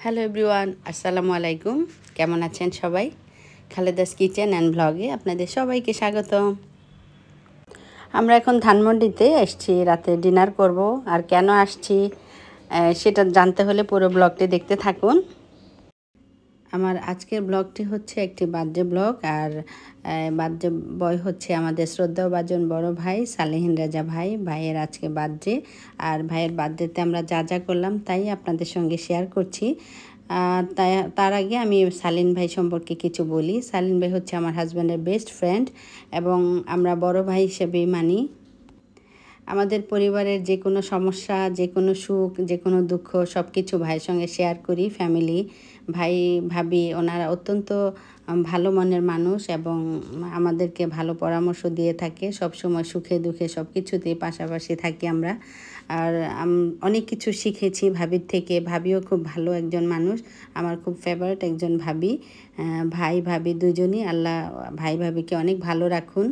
Hello everyone, আসসালামু আলাইকুম। কেমন আছেন সবাই? খালেদাস কিচেন অ্যান্ড ব্লগে আপনাদের সবাইকে স্বাগতম। আমরা এখন ধানমন্ডিতে এসেছি, রাতে ডিনার করব। আর কেন আসছি সেটা জানতে হলে পুরো ব্লগটি দেখতে থাকুন। আমার আজকের ব্লগটি হচ্ছে একটি বার্থডে ব্লগ। আর বার্থডে বয় হচ্ছে আমাদের শ্রদ্ধাভাজন বড় ভাই সালেহিন রাজা ভাই। ভাইয়ের আজকে বার্থডে। আর ভাইয়ের বার্থডেতে আমরা যা যা করলাম তাই আপনাদের সঙ্গে শেয়ার করছি। তার আগে আমি সালিন ভাই সম্পর্কে কিছু বলি। সালিন ভাই হচ্ছে আমার হাজব্যান্ডের বেস্ট ফ্রেন্ড এবং আমরা বড় ভাই হিসেবেই মানি। আমাদের পরিবারের যে কোনো সমস্যা, যে কোনো সুখ, যে কোনো দুঃখ সব কিছু ভাইয়ের সঙ্গে শেয়ার করি। ফ্যামিলি, ভাই ভাবি ওনারা অত্যন্ত ভালো মনের মানুষ এবং আমাদেরকে ভালো পরামর্শ দিয়ে থাকে। সব সময় সুখে দুঃখে সব কিছুতেই পাশাপাশি থাকি আমরা। আর অনেক কিছু শিখেছি ভাবির থেকে। ভাবিও খুব ভালো একজন মানুষ, আমার খুব ফেভারিট একজন ভাবি। ভাই ভাবি দুজনই, আল্লাহ ভাই ভাবিকে অনেক ভালো রাখুন।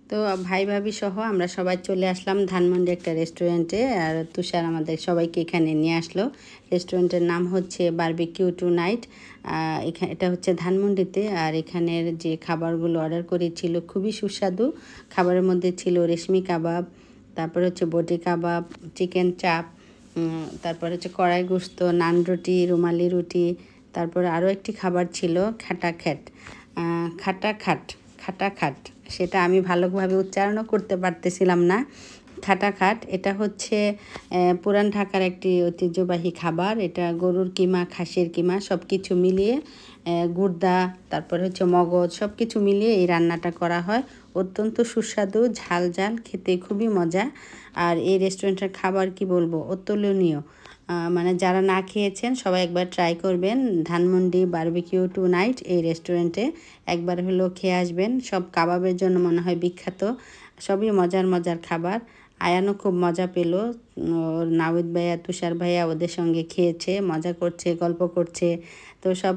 তো ভাই ভাবি সহ আমরা সবাই চলে আসলাম ধানমন্ডি একটা রেস্টুরেন্টে। আর তুষার আমাদের সবাইকে এখানে নিয়ে আসলো। রেস্টুরেন্টের নাম হচ্ছে বারবিকিউ টু নাইট। এটা হচ্ছে ধানমন্ডিতে। আর এখানের যে খাবারগুলো অর্ডার করেছিল খুবই সুস্বাদু। খাবারের মধ্যে ছিল রেশমি কাবাব, তারপর হচ্ছে বটি কাবাব, চিকেন চাপ, তারপর হচ্ছে কড়াই গোস্ত, নান রুটি, রুমালি রুটি। তারপর আরও একটি খাবার ছিল খাটা খাট। সেটা আমি ভালোভাবে উচ্চারণও করতে পারতেছিলাম না। খাটা খাট, এটা হচ্ছে পুরান ঢাকার একটি ঐতিহ্যবাহী খাবার। এটা গরুর কিমা, খাসির কিমা সব কিছু মিলিয়ে, গুর্দা, তারপরে হচ্ছে মগজ সব কিছু মিলিয়ে এই রান্নাটা করা হয়। অত্যন্ত সুস্বাদু, ঝাল ঝাল, খেতে খুবই মজা। আর এই রেস্টুরেন্টের খাবার কি বলবো, অতুলনীয়। মানে যারা না খেয়েছেন সবাই একবার ট্রাই করবেন। ধানমন্ডি বারবিকিউ টু নাইট এই রেস্টুরেন্টে একবার হলেও খেয়ে আসবেন। সব কাবাবের জন্য মনে হয় বিখ্যাত। সবই মজার মজার খাবার। আয়ানও খুব মজা পেল। নাউদ ভাইয়া, তুষার ভাইয়া ওদের সঙ্গে খেয়েছে, মজা করছে, গল্প করছে। তো সব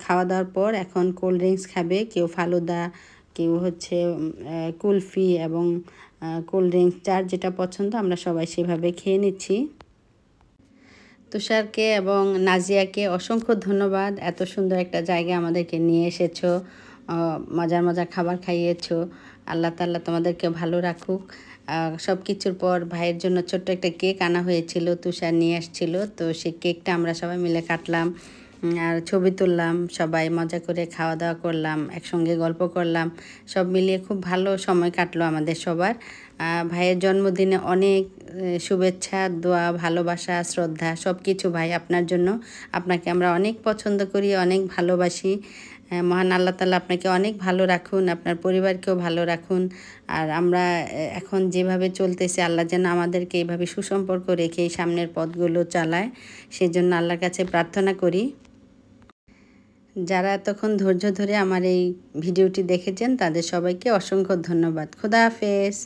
খাওয়া দাওয়ার পর এখন কোল্ড ড্রিঙ্কস খাবে। কেউ ফালুদা, কেউ হচ্ছে কুলফি এবং কোল্ড ড্রিঙ্কস, যার যেটা পছন্দ আমরা সবাই সেভাবে খেয়ে নিচ্ছি। তুষারকে এবং নাজিয়াকে অসংখ্য ধন্যবাদ, এত সুন্দর একটা জায়গায় আমাদেরকে নিয়ে এসেছো, মজার মজার খাবার খাইয়েছো। আল্লাহ তাআলা তোমাদেরকে ভালো রাখুক। সব কিছুর পর ভাইয়ের জন্য ছোট্ট একটা কেক আনা হয়েছিল, তুষার নিয়ে আসছিল। তো সেই কেকটা আমরা সবাই মিলে কাটলাম আর ছবি তুললাম, সবাই মজা করে খাওয়া দাওয়া করলাম, একসঙ্গে গল্প করলাম। সব মিলিয়ে খুব ভালো সময় কাটলো আমাদের সবার। ভাইয়ের জন্মদিনে অনেক শুভেচ্ছা, দোয়া, ভালোবাসা, শ্রদ্ধা সব কিছু ভাই আপনার জন্য। আপনাকে আমরা অনেক পছন্দ করি, অনেক ভালোবাসি। মহান আল্লাহ তাআলা আপনাকে অনেক ভালো রাখুন, আপনার পরিবারকেও ভালো রাখুন। আর আমরা এখন যেভাবে চলতেছি, আল্লাহ যেন আমাদেরকে এইভাবে সুসম্পর্ক রেখে এই সামনের পথগুলো চালায়, সেজন্য আল্লাহর কাছে প্রার্থনা করি। যারা এতক্ষণ ধৈর্য ধরে আমার এই ভিডিওটি দেখেছেন তাদের সবাইকে অসংখ্য ধন্যবাদ। খোদা হাফেজ।